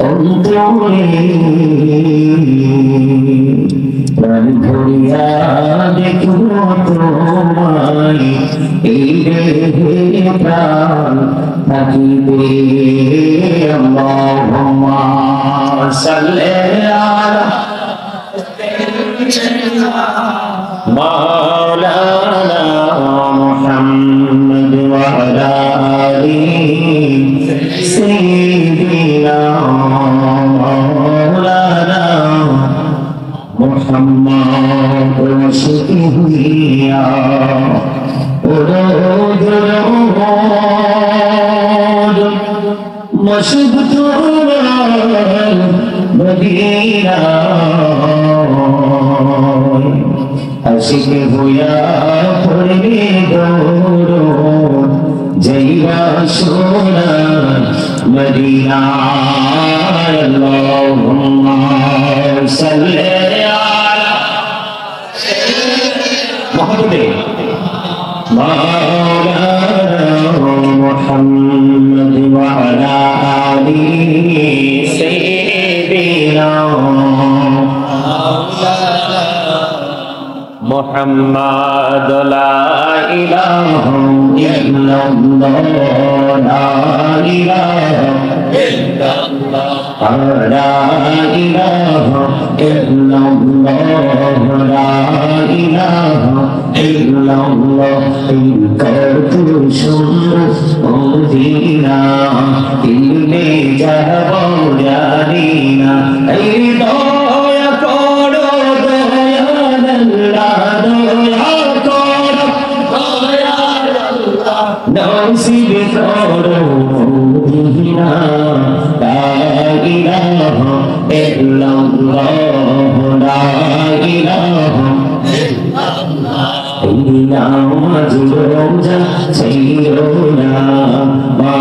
অন্তরে প্রাণ ভরিয়া দেখব তোমায় এই দেহে প্রাণ থাকিবে আল্লাহুম্মা সাল্লি আলা মাওলানা মুহাম্মদ ওয়া আলা আলিহি সাইয়্যিদিনা মাওলানা মুহাম্মদ ওয়াসিহিয়া মশহুদ মদিনা আশিক হইয়া পড়বে দৌড় যাইবা সোনার মদিনা আল্লাহুম্মা সাল্লি আলা মুহাম্মদ মাওলানা মুহাম্মদ ওয়া আলা আলিহি সাইয়্যিদিনা মুহাম্মদ লা ইলাহা ইল্লাল্লাহ লা ইলাহা ইল্লাল্লাহ লা ইলাহা ইল্লাল্লাহ লা ইলাহা ইল্লাল্লাহ কত সুন্দর মদিনা দিলে যাব জানি না এই দয়া করো দয়াল্লাহ দয়া করো দয়াল্লাহ নসিব করো মদিনা লা ইলাহা ইল্লাল্লাহ লা ইলাহা নামাজ রোজা ছিল না মা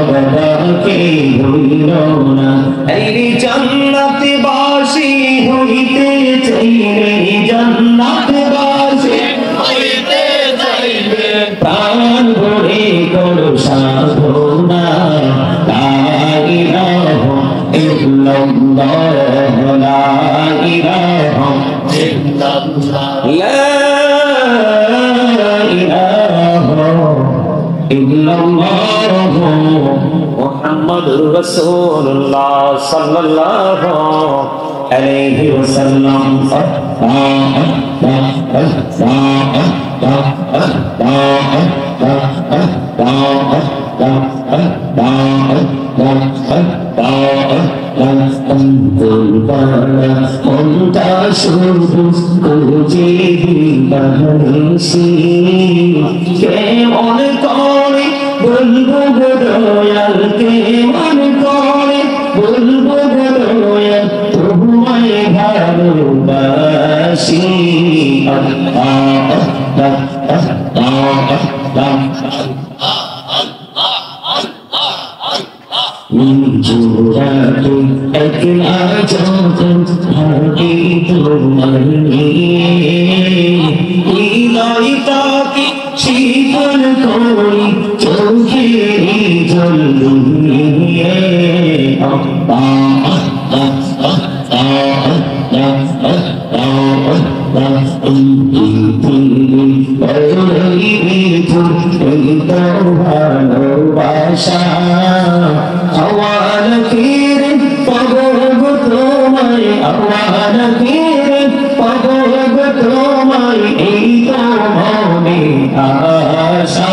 বাবাকে ভুলিল না এই জান্নাতবাসী হইতে চাইলে জান্নাতবাসী হইতে চাইলে প্রাণ ভরে করো সাধনা লা ইলাহা ইল্লাল্লাহ লা ইলাহা ইল্লাল্লাহ মুহাম্মাদুর রাসূলুল্লাহ সাল্লাল্লাহু আলাইহি ওয়াসাল্লাম মনটা শুধু খুঁজে বাহানিসি কেমন করে বলবো গো দয়াল কেমন করে বলবো গো দয়াল তোমায় ভালোবাসি জোড়াতে একলা যখন ভাবি তোমার হৃদয়টাকে শীতল করি চোখের জল দিয়ে ভালোবাসা আওয়াজ ফিরে পাগল তোমায় আওয়াজ ফিরে পাগল তোমায় এই তো মনে আশা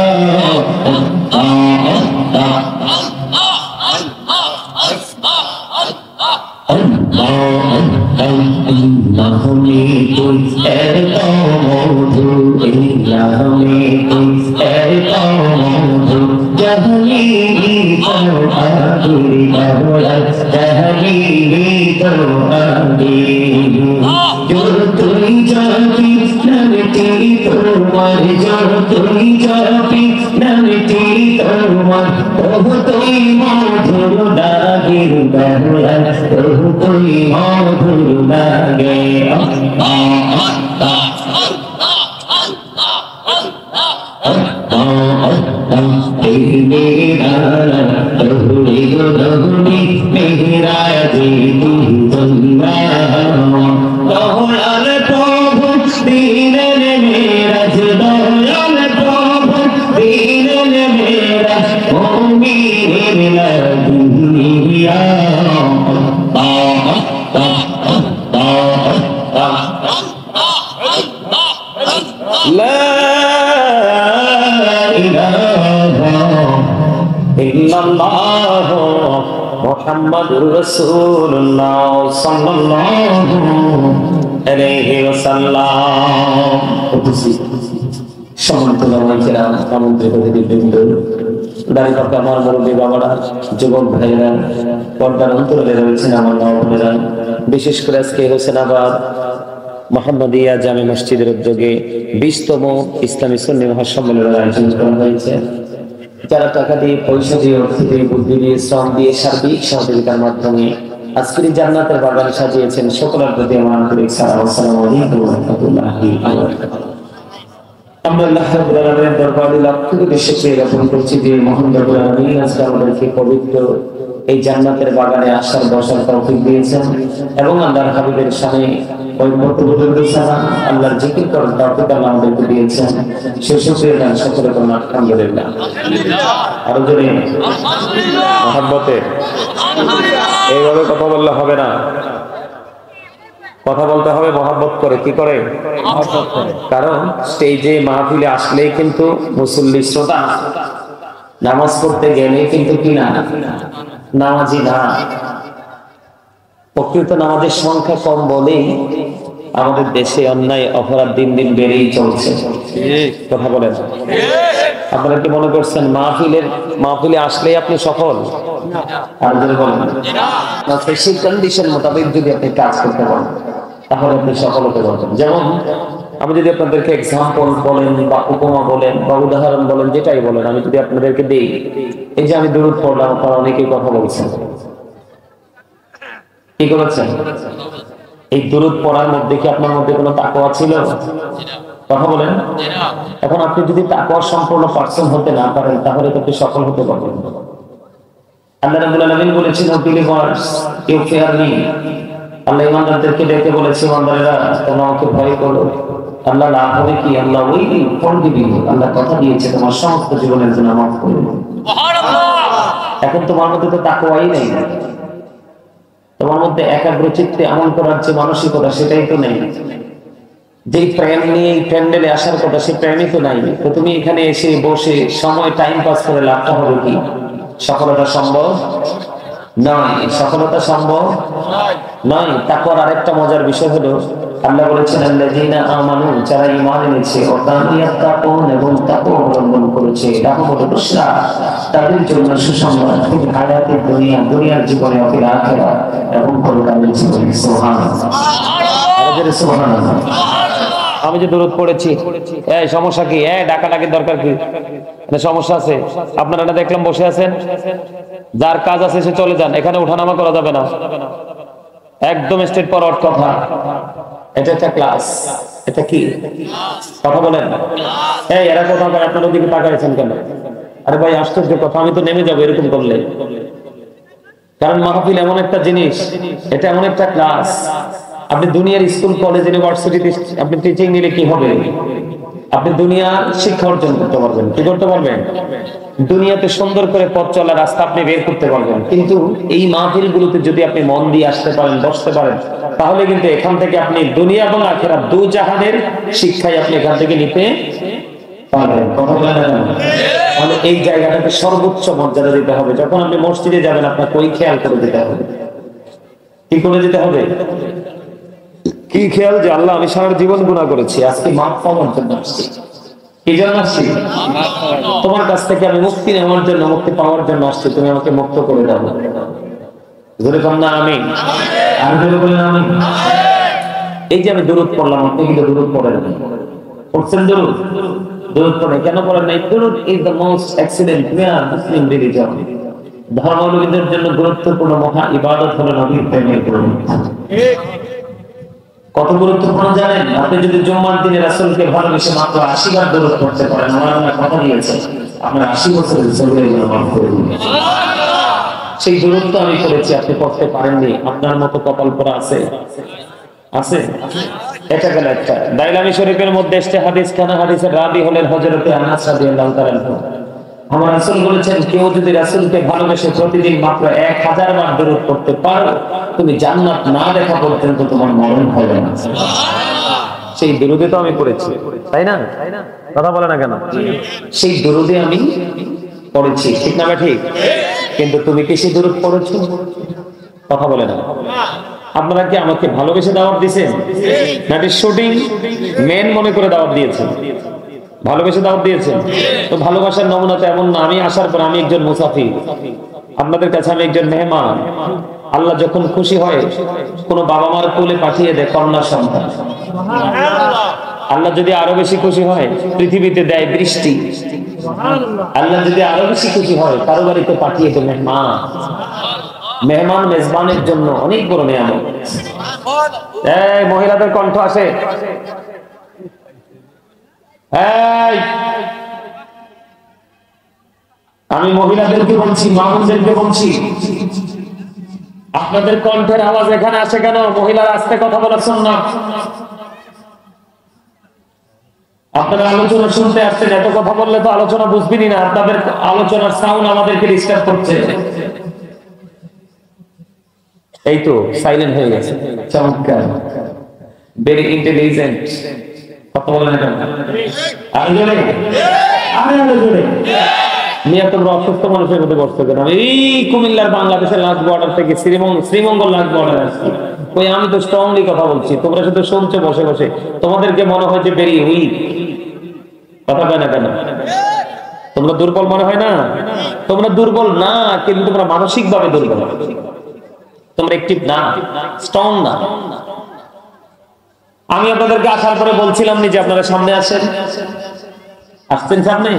ইলাহে তুই এত মধু ইলাহে তুই এত মধু জহলি তো আদির বাবলা জহলি তো আদির জোর তুই যাবি নবতি তোমার জোর তুই যাবি নবতি তোমার প্রভু তুই মধুর লাগের বাবলা প্রভু তুই মধুর লাগে মেহরা রাজি দয়াল প্রভু দিনের মেরাজ দয়াল প্রভু দিনের মেরাজ মুমিনের লাগিয়া লা ইলাহা ইল্লাল্লাহ মুহাম্মাদুর রাসূলুল্লাহ সাল্লাল্লাহু আলাইহি ওয়াসাল্লাম। সম্মানিত জামাইকেরা, আমন্ত্রিত অতিথিবৃন্দ, দাঁড়িয়ে আমার মুরব্বী বাবারা, যুবক ভাইয়েরা, পর্দার অন্তরে রয়েছেন আমার মা বোনেরা, বিশেষ করে আজকে হোসেনাবাদ মোহাম্মদিয়া জামে মসজিদের উদ্যোগে 20তম ইসলামী সুন্নি মহাসম্মেলনের আয়োজন করা হয়েছে। যারা টাকা দিয়ে, পয়সা দিয়ে, অর্থ দিয়ে, বুদ্ধি দিয়ে, শ্রম দিয়ে, সার্বিক সহযোগিতার মাধ্যমে আজকের জান্নাতের বাগান সাজিয়েছেন, সকলের প্রতি আমার আন্তরিক সালাম। আসসালামু আলাইকুম ওয়া রাহমাতুল্লাহি ওয়া বারাকাতুহু। আমরা আল্লাহ রাব্বুল আলামিনের দরবারে লাখ কোটি শুকরিয়া জ্ঞাপন করছি যে মহান রব্বুল আলামিন আজকে আমাদেরকে পবিত্র এই জান্নাতের বাগানে আসার বসার তৌফিক দিয়েছেন এবং আল্লাহর হাবিবের সামনে ওই মতবুদ্ধ সালাম আল্লাহর জিকির করার তৌফিক আল্লাহ আমাদেরকে দিয়েছেন। সেই শুকরিয়া গান সকলে করুন আলহামদুলিল্লাহ। আরো জোরে আলহামদুলিল্লাহ। মহব্বতে এইভাবে কথা বললে হবে না, কথা বলতে হবে মহব্বত করে। কি করে? কারণ স্টেজে মাহফিলে আসলেই কিন্তু মুসল্লি শ্রোতা, নামাজ পড়তে গেলে কিন্তু কি না, নামাজি না। প্রকৃত নামাজের সংখ্যা কম বলেই আমাদের দেশে অন্যায় অপরাধ দিন দিন বেড়েই চলছে। কথা বলেন, আপনারা কি মনে করছেন মাহফিলে আসলেই আপনি সফল? আর যদি বলেন সেই কন্ডিশন মোতাবেক যদি আপনি কাজ করতে পারেন তাহলে আপনি সফল হতে পারবেন। যেমন আমি যদি আপনাদেরকে এক্সাম্পল বলেন বা উপমা বলেন বা উদাহরণ বলেন, যেটাই বলেন, আমি যদি আপনাদেরকে দিই, এই যে আমি দুরূদ পড়লাম, আপনারা অনেকেই কথা বলছেন, কি করেছেন? এই দুরূদ পড়ার মধ্যে কি আপনার মধ্যে কোনো তাকওয়া ছিল? কথা বলেন। এখন আপনি যদি তাকওয়া সম্পূর্ণ পার্সন হতে না পারেন তাহলে আপনি সফল হতে পারবেন না। আল্লাহ রাব্বুল আলামিন বলেছেন, O believers you fear me. আল্লাহ ইমানদারদেরকে ডেকে বলেছে, ইমানদারেরা তোমরা আমাকে ভয় করো। আল্লাহ লাভ হবে কি? আল্লাহ ওই ফরগিভিং, আল্লাহ কথা দিয়েছে তোমার সমস্ত জীবনের জন্য মাফ করে দেব। সুবহানাল্লাহ। এখন তোমার মধ্যে তো তাকওয়াই নেই, তোমার মধ্যে একাগ্র চিত্তে আমল করার যে মানসিকতা সেটাই তো নেই। যে প্রেম নিয়ে এই প্যান্ডেলে আসার কথা সে প্রেমই তো নাই। তো তুমি এখানে এসে বসে সময় টাইম পাস করে লাভটা হবে কি? সফলতা সম্ভব নয়। সফলতা সম্ভব নয়। তাকওয়ার আরেকটা মজার বিষয় হলো, আল্লাহ বলেছেন আল্লাযীনা আমানু, যারা ঈমান এনেছে, ও কানু ইয়াত্তাকুন, এবং তাকওয়া অবলম্বন করেছে, লাহুমুল বুশরা, তাদের জন্য সুসংবাদ, ফিল হায়াতিদ দুনিয়া, দুনিয়ার জীবনে, ও ফিল আখিরাত, এবং পরকালের জীবনে। সুবহানাল্লাহ। সুবহানাল্লাহ। আমি যে দরুদ পড়েছি, এই সমস্যা কি? ডাকাডাকির দরকার কি? সমস্যা আছে? আপনারা না দেখলাম বসে আছেন, যার কাজ আছে সে চলে যান, এখানে ওঠানামা করা যাবে না, একদম স্ট্রেট ফরওয়ার্ড কথা। এটা একটা ক্লাস। এটা কি কথা বলেন? এরা কথা বলে, আপনারা ওদিকে তাকাইছেন কেন? আরে ভাই আশ্চর্য কথা, আমি তো নেমে যাবো এরকম করলে। কারণ মাহফিল এমন একটা জিনিস, এটা এমন একটা ক্লাস। আপনি দুনিয়ার স্কুল, কলেজ, ইউনিভার্সিটিতে আপনি টিচিং নিলে কি হবে? আপনি দুনিয়ার শিক্ষা অর্জন করতে পারবেন। কি করতে পারবেন? দুনিয়াতে সুন্দর করে পথ চলার রাস্তা আপনি বের করতে পারবেন। কিন্তু এই মাহফিলগুলোতে যদি আপনি মন দিয়ে আসতে পারেন, বসতে পারেন, তাহলে কিন্তু এখান থেকে আপনি দুনিয়া এবং আখিরাত দুই জাহানের শিক্ষাই আপনি এখান থেকে নিতে পারবেন। কথা বলেন না? তাহলে এই জায়গাটাকে সর্বোচ্চ মর্যাদা দিতে হবে। যখন আপনি মসজিদে যাবেন, আপনার কই খেয়াল করে দিতে হবে। কি করে দিতে হবে? কি খেয়াল যে আল্লাহ আমি সারা জীবন গুনাহ করেছি, আজকে মাফ পাওয়ার জন্য আসছি। কি জন্য আসছি? তোমার কাছ থেকে আমি মুক্তি নেওয়ার জন্য, মুক্তি পাওয়ার জন্য আসছি। তুমি আমাকে মুক্ত করে দাও। জোরে বলেন না আমিন। আর জোরে বলেন আমিন। এই যে আমি দরুদ পড়লাম, আপনি কিন্তু দরুদ পড়েন, পড়ছেন দরুদ? দরুদ পড়েন কেন পড়েন নাই? দরুদ is the most excellent Muslim religion. ধর্মাবলম্বীদের জন্য গুরুত্বপূর্ণ মহা ইবাদত হলো নবীর প্রেমের দরুদ। কত গুরুত্বপূর্ণ জানেন? আপনি যদি জুম্মার দিনে রাসূলকে ভালোবেসে মাত্র 80 বার দরুদ পড়তে পারেন, আমার আল্লাহ কথা দিয়েছে আপনার 80 বছরের জীবনের জন্য মাফ করে দিবেন। সুবহানাল্লাহ। সেই দুরূদ তো আমি পড়েছি, আপনি পড়তে পারেননি, আপনার মতো কপাল পোড়া আছে? আছে? এটা গেল একটা। দাইলামি শরীফের মধ্যে এসছে হাদিস, খানা হাদিসের রাবি হলেন হযরতে আনাস রাদিয়াল্লাহু তাআলা আনহু। আমার রাসূল বলেছেন, কেউ যদি রাসূলকে ভালোবেসে প্রতিদিন মাত্র 1000 বার দরুদ পড়তে পারো, তুমি জান্নাত না দেখা পর্যন্ত তোমার মরণ হবে না। সেই দরুদে তো আমি পড়েছি, তাই না? কথা বলে না কেন? সেই দরুদে আমি পড়েছি, ঠিক না ঠিক? কিন্তু তুমি কি সেই দরুদ পড়েছো? কথা বলে না। আপনারা কি আমাকে ভালোবেসে দাওয়াত দিয়েছেন নাকি শুটিং মেন মনে করে দাওয়াত দিয়েছেন? ভালোবেসে দাওয়াত দিয়েছেন। তো ভালোবাসার নমুনা তো এমন না আমি আসার পর আমি একজন মুসাফির, আপনাদের কাছে আমি একজন মেহমান। আল্লাহ যখন খুশি হয় কোন বাবা মার কোলে পাঠিয়ে দেয় কন্যা সন্তান। আল্লাহ যদি আরো বেশি খুশি হয় পৃথিবীতে দেয় বৃষ্টি। আল্লাহ যদি আরো বেশি খুশি হয় কারো বাড়িতে পাঠিয়ে দেয় মেহমান। মেহমান মেজবানের জন্য অনেক বড় নিয়ামত। এই মহিলাদের কণ্ঠ আসে, আমি মহিলাদেরকে বলছি, মামুনদেরকে বলছি, আপনাদের কণ্ঠের আওয়াজ এখানে আসে কেন? মহিলারা আস্তে কথা বলার সুন্নাত। আপনারা আলোচনা শুনতে আসছেন, এত কথা বললে তো আলোচনা বুঝবেনই না। আপনাদের আলোচনার সাউন্ড আমাদেরকে ডিস্টার্ব করছে। এই তো সাইলেন্ট হয়ে গেছে। চমৎকার, ভেরি ইন্টেলিজেন্ট। কথা বলেন না কেন? আরো জোরে, আরো জোরে। মিয়া তোমরা অসুস্থ মানুষের মধ্যে বসতে কেন? এই কুমিল্লার বাংলাদেশের লাস্ট বর্ডার থেকে শ্রীমঙ্গল লাস্ট বর্ডার আসছে। ওই আমি তো স্ট্রংলি কথা বলছি, তোমরা শুধু শুনছো বসে বসে। তোমাদেরকে মনে হয় যে ভেরি উইক। কথা কয় না কেন? তোমরা দুর্বল মনে হয় না? তোমরা দুর্বল না, কিন্তু তোমরা মানসিক ভাবে দুর্বল। তোমরা অ্যাক্টিভ না, স্ট্রং না। আমি আপনাদেরকে আসার পরে বলছিলাম যে আপনারা সামনে আসেন, আসছেন সামনে।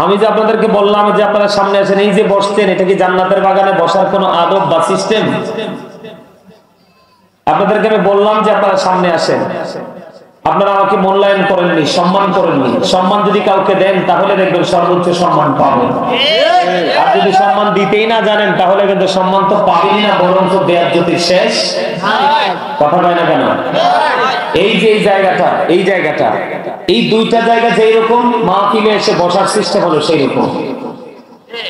আমি যে আপনাদেরকে বললাম যে আপনারা সামনে আসেন, এই যে বসছেন, এটা কি জান্নাতের বাগানে বসার কোনো আদব বা সিস্টেম? আপনাদেরকে আমি বললাম যে আপনারা সামনে আসেন, আপনারা আমাকে মূল্যায়ন করেননি, সম্মান করেননি। সম্মান যদি কাউকে দেন তাহলে দেখবেন সর্বোচ্চ সম্মান পাবেন। আর যদি সম্মান দিতেই না জানেন তাহলে কিন্তু সম্মান তো পাবেনই না, বরং তো বেয়াজ্জতির শেষ। কথা বলে না কেন? এই যে এই জায়গাটা এই দুইটা জায়গা যেই রকম মাহফিলে এসে বসার সিস্টেম হলো সেই রকম।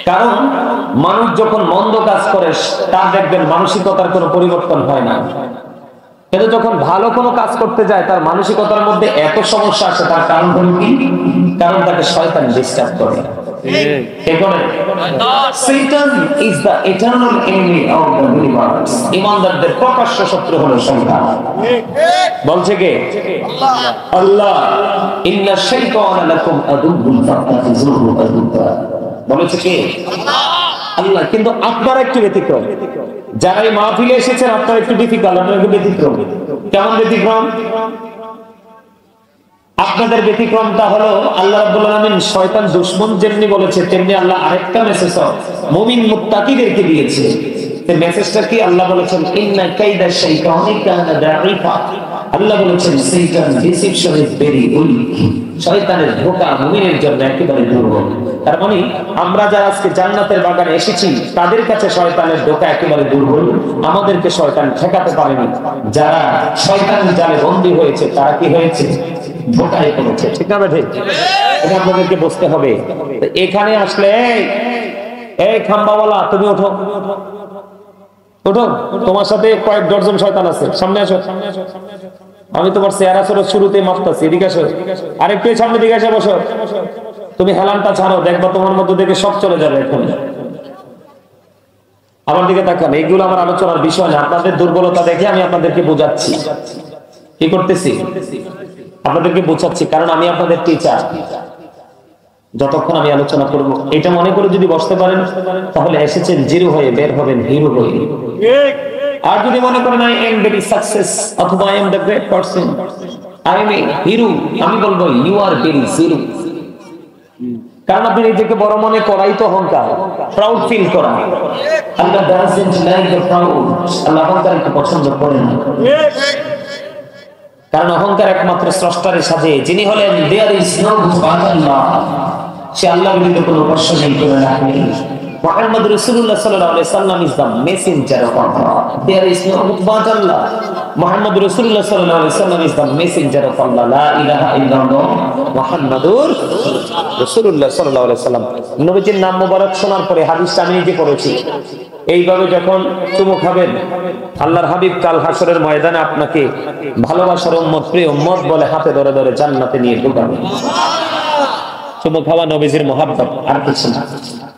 কারণ মানুষ যখন মন্দ কাজ করে তার দেখবেন মানসিকতার কোনো পরিবর্তন হয় না, কিন্তু যখন ভালো কোনো কাজ করতে যায় তার মানসিকতার মধ্যে এত সমস্যা আসে। তার কারণ হলো কি? কারণ তাকে শয়তান ডিস্টার্ব করে। Satan is the eternal enemy of the believers. ইমানদারদের প্রকাশ্য শত্রু হলো শয়তান। বলছে কে? আল্লাহ। ইন্না শাইতানা লাকুম আদুউন ফাত্তাখিযুহু আদুওয়া। বলেছে কে? আল্লাহ। কিন্তু আপনারা একটু ব্যতিক্রম, যারা এই মাহফিলে এসেছেন আপনারা একটু ডিফিকাল্ট, আপনারা একটু ব্যতিক্রম। কেমন ব্যতিক্রম? আপনাদের ব্যতিক্রমটা হলো আল্লাহ রাব্বুল আলামিন শয়তান দুশমন যেমনি বলেছে তেমনি আল্লাহ আরেকটা মেসেজ মুমিন মুত্তাকিদেরকে দিয়েছে। এই মেসেজটা কি? আল্লাহ বলেছেন ইন্না কাইদা শাইতানি কানা দাঈফা। আল্লাহ বলেছেন শয়তান ডিসিপশন ইজ ভেরি উইক। শয়তানের ধোঁকা মুমিনের জন্য একেবারে দুর্বল। তার মানে আমরা যারা আজকে জান্নাতের বাগানে এসেছি তাদের কাছে শয়তানের ধোঁকা একেবারে দুর্বল। আমাদেরকে শয়তান ঠেকাতে পারেনি। যারা শয়তানের জালে বন্দী হয়েছে তারা কি হয়েছে? ধোঁকায় পড়েছে। ঠিক না ঠিক? এটা আপনাদেরকে বুঝতে হবে। এখানে আসলে এই খাম্বাওয়ালা তুমি ওঠো, ওঠো, তোমার সাথে কয়েক ডজন শয়তান আছে, সামনে আসো। আমি তোমার চেহারা চোর শুরুতে মাপতাছি, এদিকে আসো। আরেকটু সামনে দিকে এসে বসো। তুমি হেলানটা ছাড়ো, দেখবা তোমার মধ্যে থেকে সব চলে যাবে। এখন আমার দিকে তাকান। এইগুলো আমার আলোচনার বিষয় না, আপনাদের দুর্বলতা দেখে আমি আপনাদেরকে বোঝাচ্ছি। কি করতেছি? আপনাদেরকে বোঝাচ্ছি, কারণ আমি আপনাদের টিচার। যতক্ষণ আমি আলোচনা করব এটা মনে করে যদি বসতে পারেন তাহলে এসেছেন জিরো হয়ে, বের হবেন হিরো হয়ে। আর যদি মনে করেন আই এম ভেরি সাকসেস অথবা I am the great person, I M A hero, আমি বলবো ইউ আর ভেরি জিরো। কারণ আপনি নিজেকে বড় মনে করাই তো অহংকার, প্রাউড ফিল করা। আল্লাহ ডাজন্ট লাইক দ্য প্রাউড। আল্লাহ অহংকারকে পছন্দ করেন না। কারণ অহংকার একমাত্র স্রষ্টার সাথে, যিনি হলেন দেয়ার ইজ নো গড আল্লাহ। সে আল্লাহ ব্যতীত কোনো উপাস্য নেই, কোনো নাম নেই, Muhammad Rasulullah sallallahu alaihi wasallam is the messenger of Allah. There is no but Allah. Muhammad Rasulullah sallallahu alaihi wasallam is the messenger of Allah. La ilaha illallah Muhammadur Rasulullah sallallahu alaihi wasallam. নবীজির নাম মোবারক শোনার পরে হাদিসটা আমি নিজে পড়েছি। এইভাবে যখন চুমু খাবেন, আল্লাহর হাবিব কাল হাসরের ময়দানে আপনাকে ভালোবাসার উম্মত, প্রিয় উম্মত বলে হাতে ধরে ধরে জান্নাতে নিয়ে ঢুকাবেন। চুমু খাওয়া নবীজির মহাব্বত, আর কিছু না।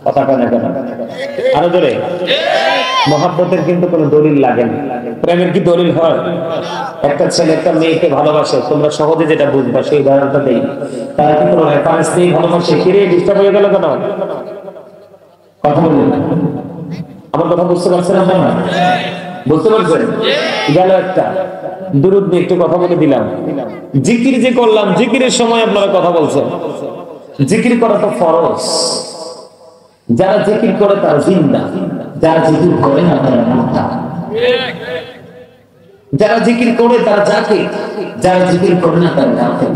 কথা কয় না কেন? আরো ধরে মহাব্বতের কিন্তু কোনো দলিল লাগে না। প্রেমের কি দলিল হয়? একটা ছেলে একটা মেয়েকে ভালোবাসে, তোমরা সহজে যেটা বুঝবা সেই উদাহরণটা দেই। তারা কি কোনো রেফারেন্স নেই ভালোবাসে? কিরে ডিস্টার্ব হয়ে গেল কেন? কথা বলুন, আমার কথা বুঝতে পারছেন আপনারা? বুঝতে পারছেন? গেল একটা দুরূদ নিয়ে একটু কথা বলে দিলাম। জিকির যে করলাম, জিকিরের সময় আপনারা কথা বলছেন। জিকির করা তো ফরজ। যারা জিকির করে তারা জিন্দা, যারা জিকির করে না তারা মুর্দা। যারা জিকির করে তারা জাকির, যারা জিকির করে না তারা গাফিল।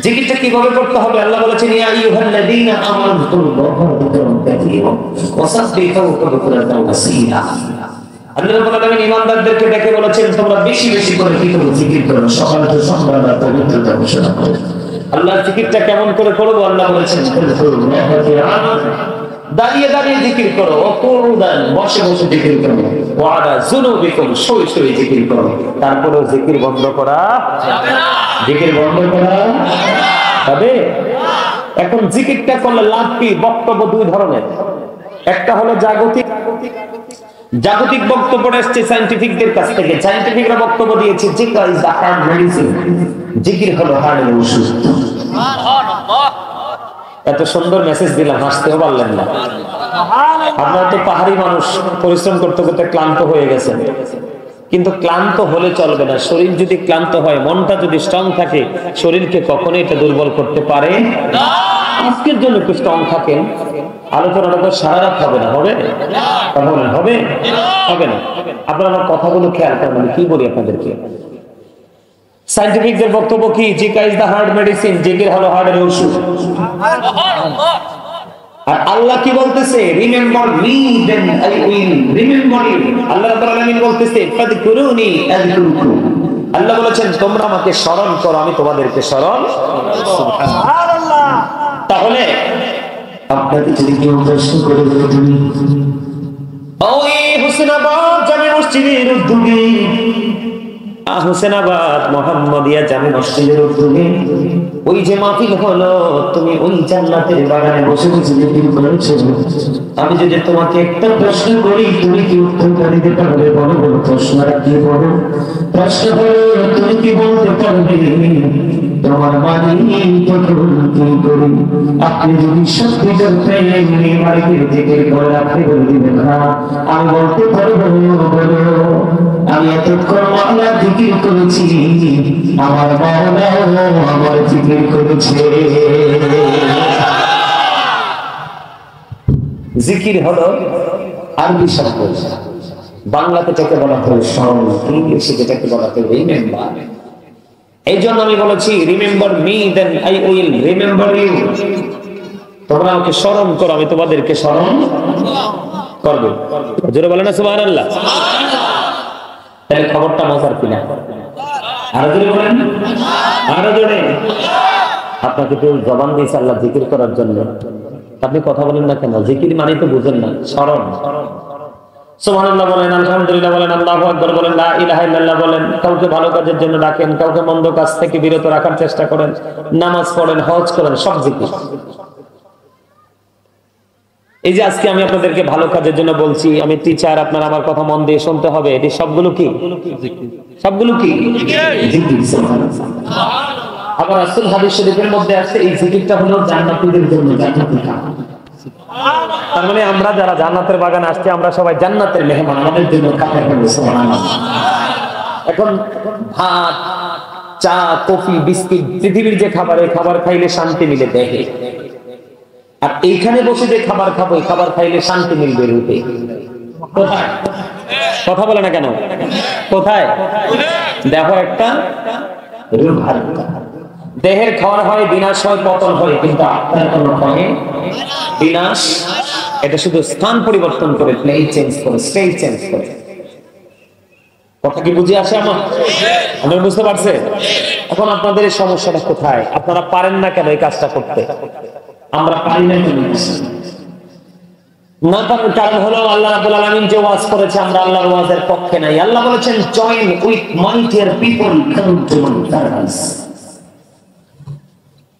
জিকিরটা কিভাবে করতে হবে? আল্লাহ বলেছেন ইয়া আইয়ুহাল্লাযীনা আমানু যকুরুল্লাহা যিকরান কাসীরা ওয়া সাব্বিহুহু বুকরাতাও ওয়া আসীলা। আল্লাহ রাব্বুল আলামিন ঈমানদারদেরকে ডেকে বলেছেন তোমরা বেশি বেশি করে জিকির করো, সকাল থেকে সন্ধ্যা পর্যন্ত পবিত্রতা ঘোষণা করো। আল্লাহর জিকিরটা কেমন করে করব? আল্লাহ বলেছেন দাঁড়িয়ে দাঁড়িয়ে জিকির করো, অকুরুদান বসে বসে জিকির করো, ওয়ালা যুনুবিকুম শুয়ে শুয়ে জিকির করো। তারপরেও জিকির বন্ধ করা যাবে না। জিকির বন্ধ করা যাবে? এখন জিকিরটা করলে লাভ কি? বক্তব্য দুই ধরনের। একটা হলো জাগতিক, জাগতিক বক্তব্য আসছে সায়েন্টিফিকদের কাছ থেকে। সায়েন্টিফিকরা বক্তব্য দিয়েছে জিকির ইজ দ্য হার্ট মেডিসিন, জিকির হলো হার্টের ওষুধ। সুবহানাল্লাহ। এত সুন্দর মেসেজ দিলাম, হাসতেও পারলেন না। আপনারা তো পাহাড়ি মানুষ, পরিশ্রম করতে করতে ক্লান্ত হয়ে গেছেন। কিন্তু ক্লান্ত হলে চলবে না। শরীর যদি ক্লান্ত হয়, মনটা যদি স্ট্রং থাকে, শরীরকে কখনোই এটা দুর্বল করতে পারে না। আজকের জন্য একটু স্ট্রং থাকেন, আলোচনাটা তো সারা রাত হবে না। হবে? কথা বলেন, হবে? হবে না। আপনারা আমার কথাগুলো খেয়াল করেন, আমি কি বলি আপনাদেরকে। সায়েন্টিফিকদের বক্তব্য কি? জিকির ইজ দ্য হার্ট মেডিসিন, জিকির হলো হার্টের ওষুধ। আর আল্লাহ কি বলতেছে? Remember me then I will remember you. আল্লাহ রাব্বুল আলামিন বলতেছে ফাযকুরুনি আযকুরুকুম। আল্লাহ বলেছেন তোমরা আমাকে স্মরণ করো, আমি তোমাদেরকে স্মরণ করব। সুবহানাল্লাহ। তাহলে আপনাকে যদি কেউ প্রশ্ন করে তুমি ওই হোসেনাবাদ জামে মসজিদের উদ্যোগে, হোসেনাবাদ মোহাম্মদিয়া জামে মসজিদের উদ্যোগে ওই যে মাহফিল হলো, তুমি ওই জান্নাতের বাগানে বসে বসে জিকির করেছো। আমি যদি তোমাকে একটা প্রশ্ন করি, তুমি কি উত্তরটা দিতে পারবে? বলো বলো, প্রশ্নটা কি? বলো। প্রশ্ন হলো তুমি কি বলতে পারবে তোমার মালিক তখন কি করি? আপনি যদি সত্যিকার প্রেমে মালিকের জিকির করে আপনি বলে দিবেন হ্যাঁ আমি বলতে পারবো। বলো আমি এতক্ষণ মাওলার জিকির করেছি, আমার মাওলাও আমার জিকির করেছে। জিকির হলো আরবি শব্দ, বাংলাতে যেটাকে বলা হয় স্মরণ, ইংলিশে যেটাকে বলা হয় রিমেম্বার। এই জন্য আমি বলেছি remember me then I will remember you. তোমরা আমাকে স্মরণ করো, আমি তোমাদেরকে স্মরণ করব। জোরে বলেন না সুবহানাল্লাহ। তাহলে খবরটা মজার কিনা? আরো জোরে বলেন, আরো জোরে। আপনাকে কেউ জবান দিয়েছে আল্লাহ জিকির করার জন্য, আপনি কথা বলেন না কেন? জিকির মানে তো বুঝেন না, স্মরণ। সুবহানাল্লাহ বলেন, আলহামদুলিল্লাহ বলেন, আল্লাহু আকবার বলেন, লা ইলাহা ইল্লাল্লাহ বলেন। কাউকে ভালো কাজের জন্য ডাকেন, কাউকে মন্দ কাজ থেকে বিরত রাখার চেষ্টা করেন, নামাজ পড়েন, হজ করেন, সব জিকির। এই যে আজকে আমি আপনাদেরকে ভালো কাজের জন্য বলছি, আমি টিচার, আপনারা আমার কথা মন দিয়ে শুনতে হবে। এটি সবগুলো কি? সবগুলো কি? জিকির। সুবহানাল্লাহ। আবার রাসূল হাদিস শরীফের মধ্যে আছে এই জিকিরটা হলো জান্নাতীদের জন্য, জান্নাতি খানা। তার মানে আমরা যারা জান্নাতের বাগানে আসছি, আমরা সবাই জান্নাতের মেহমান, আমাদের জন্য খাবার হবে। সুবহানাল্লাহ। এখন ভাত, চা, কফি, বিস্কিট, পৃথিবীর যে খাবার, এই খাবার খাইলে শান্তি মিলে দেহে। আর এইখানে বসে যে খাবার খাবো, এই খাবার খাইলে শান্তি মিলবে রূপে। কোথায়? কথা বলে না কেন? কোথায়? দেখো একটা রূপ হালকা। দেহের ক্ষয় হয়, বিনাশ হয়, পতন হয়, কিন্তু আত্মার কোনো ক্ষয় বিনাশ এটা শুধু স্থান পরিবর্তন করে, প্লেস চেঞ্জ করে, স্টেজ চেঞ্জ করে। কথা কি বুঝে আসে আমার? আপনারা বুঝতে পারছেন? এখন আপনাদের এই সমস্যাটা কোথায়? আপনারা পারেন না কেন এই কাজটা করতে? আমরা পারি না কেন? না পারার কারণ হলো আল্লাহ রাব্বুল আলামিন যে ওয়াজ করেছে আমরা আল্লাহর ওয়াজের পক্ষে নাই। আল্লাহ বলেছেন join with mightier people come to my paradise.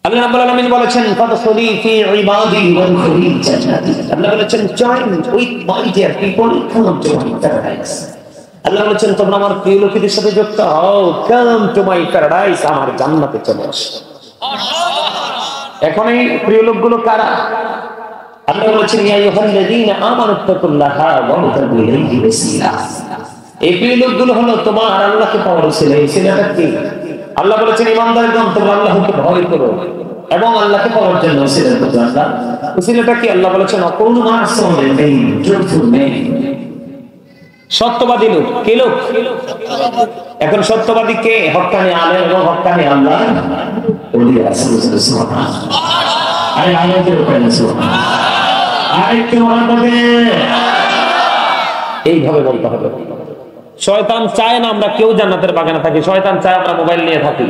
আল্লাহ রাব্বুল আলামিন বলেছেন ফাদখুলি ফি ইবাদি ওয়াদখুলি জান্নাতি। আল্লাহ বলেছেন join with mightier people come to my paradise. আল্লাহ বলেছেন তোমরা আমার প্রিয় লোকেদের সাথে যুক্ত হও, কাম টু মাই প্যারাডাইস, আমার জান্নাতে চলে আসো। এখন এই প্রিয় লোকগুলো কারা? আল্লাহ বলেছেন ইয়া আইয়ুহাল্লাযীনা আমানুত্তাকুল্লাহা ওয়াবতাগু ইলাইহি ওয়াসিলা। এই প্রিয় লোকগুলো হলো তোমার আল্লাহকে পাওয়ার ওসিলা। এই ওসিলাটা কি? আল্লাহ বলেছেন ইমানদারগণ তোমরা আল্লাহকে ভয় করো এবং আল্লাহকে পাওয়ার জন্য ওসিলা করো। আল্লাহ ওসিলাটা কি? আল্লাহ বলেছেন আকুনু মা'আস-সাদিকিন, ট্রুথফুল ম্যান। সত্যবাদী লোক কে? লোক। এখন সত্যবাদী কে? হক্কানি আলেম এবং হক্কানি আল্লাহ ওলি রাসূল সুবহানাল্লাহ। আরে আলেমদের উপরে সুবহানাল্লাহ। এইভাবে বলতে হবে। শয়তান চায় না আমরা কেউ জান্নাতের বাগানে থাকি। শয়তান চায় আমরা মোবাইল নিয়ে থাকি,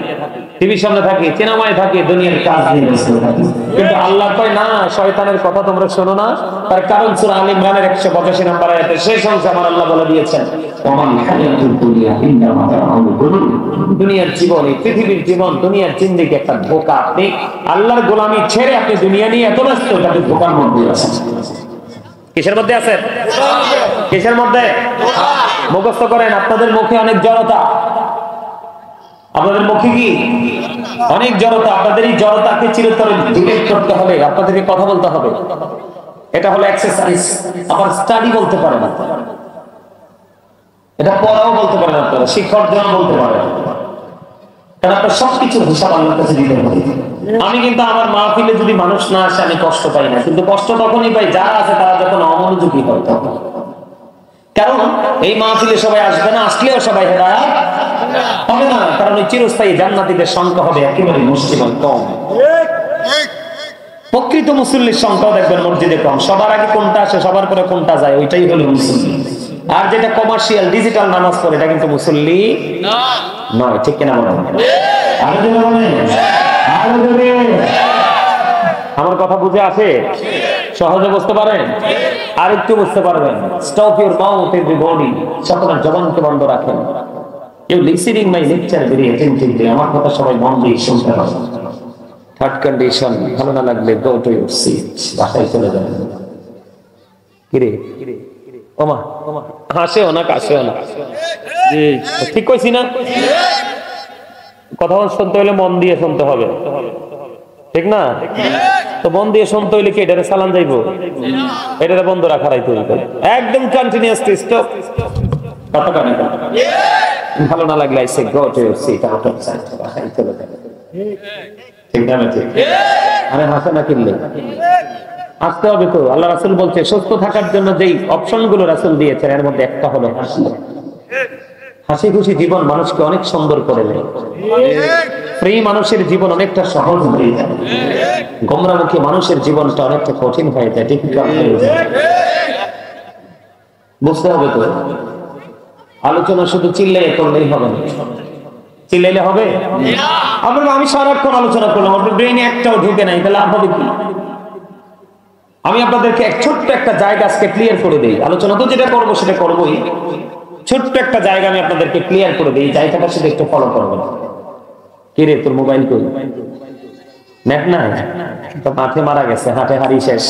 টিভির সামনে থাকি, সিনেমায় থাকি, দুনিয়ার কাজ নিয়ে ব্যস্ত থাকি। কিন্তু আল্লাহ কয় না, শয়তানের কথা তোমরা শোনো না। তার কারণ সূরা আল ইমরানের 185 নম্বর আয়াতে শেষ অংশে আমার আল্লাহ বলে দিয়েছেন দুনিয়ার জীবন, এই পৃথিবীর জীবন, দুনিয়ার জিন্দেগি একটা ধোঁকা। আপনি আল্লাহর গোলামি ছেড়ে আপনি দুনিয়া নিয়ে এত ব্যস্ত, আপনি ধোঁকার মধ্যে আছেন। কিসের মধ্যে আছেন? কিসের মধ্যে? মুখস্থ করেন। আপনাদের মুখে অনেক জড়তা, আপনাদের মুখে কি অনেক জড়তা। আপনাদের এই জড়তাকে চিরতরে ডিলিট করতে হবে। আপনাদেরকে কথা বলতে হবে। এটা হলো এক্সারসাইজ। আবার স্টাডি বলতে পারেন, এটা পড়াও বলতে পারেন, আপনারা শিক্ষক জন্য বলতে পারেন। কারণ আপনার সবকিছুর হিসাব আল্লাহর কাছে দিতে হবে। আমি কিন্তু আমার মাহফিলে যদি মানুষ না আসে আমি কষ্ট পাই না, কিন্তু কষ্ট তখনই পাই যারা আছে তারা যখন অমনোযোগী হয় তখন। কারণ এই মাহফিলে সবাই আসবে না, আসলেও সবাই হেদায়েত হবে না। কারণ ওই চিরস্থায়ী জান্নাতীদের সংখ্যা হবে একেবারে মুসলিমান কম। প্রকৃত মুসল্লির সংখ্যাও দেখবেন মসজিদে কম। সবার আগে কোনটা আসে, সবার পরে কোনটা যায়, ওইটাই হলো মুসল্লি। আর যেটা কমার্শিয়াল ডিজিটাল নামাজ পড়ে এটা কিন্তু মুসল্লি নয়। ঠিক কিনা বলেন? আমার কথা বুঝে আসে? সহজে বুঝতে পারেন? আর একটু বুঝতে পারবেন। Stop your mouth everybody. সকলের জবানকে বন্ধ রাখেন। You listening my lecture very attentively. আমার কথা সবাই মন দিয়ে শুনতে হবে। থার্ড কন্ডিশন, ভালো না লাগলে গো টু ইউর সিট, বাসায় চলে যাবেন। কিরে ওমা হাসেও না কাশেও না, ঠিক কইছি না? কথা শুনতে হলে মন দিয়ে শুনতে হবে, ঠিক না? তো মন দিয়ে শুনতে হইলে কি এটারে সালাম যাইবো? এটারে বন্ধ রাখা রাইতে একদম কন্টিনিউয়াসলি স্টপ। কথা কানে ভালো না লাগলে I say go to your seat, out of sight, বাসায় চলে যাবেন। ঠিক না? ঠিক। আরে হাসে না কিনলে আসতে হবে তো। আল্লাহ রাসূল বলছে সুস্থ থাকার জন্য যেই অপশন গুলো রাসূল দিয়েছেন এর মধ্যে একটা হলো হাসি। হাসি খুশি জীবন মানুষকে অনেক সুন্দর করে দেয়। ফ্রি মানুষের জীবন অনেকটা সহজ হয়ে যায়, গোমরামুখী মানুষের জীবনটা অনেকটা কঠিন হয়ে যায়। ঠিক বুঝতে হবে তো। আলোচনা শুধু চিল্লাই করলেই হবে না। চিল্লাইলে হবে? আমি সারাক্ষণ আলোচনা করলাম, আপনার ব্রেইনে একটাও ঢুকে নাই, তাহলে লাভ হবে কি? আমি আপনাদেরকে ছোট্ট একটা জায়গা আজকে ক্লিয়ার করে দেই। আলোচনা তো যেটা করবো সেটা করবোই। ছোট্ট একটা জায়গা আমি আপনাদেরকে ক্লিয়ার করে দিই, জায়গাটা সেটা একটু ফলো করবেন। কি রে তোর মোবাইল কই? নেট নাই তো, মাঠে মারা গেছে, হাটে হারি শেষ।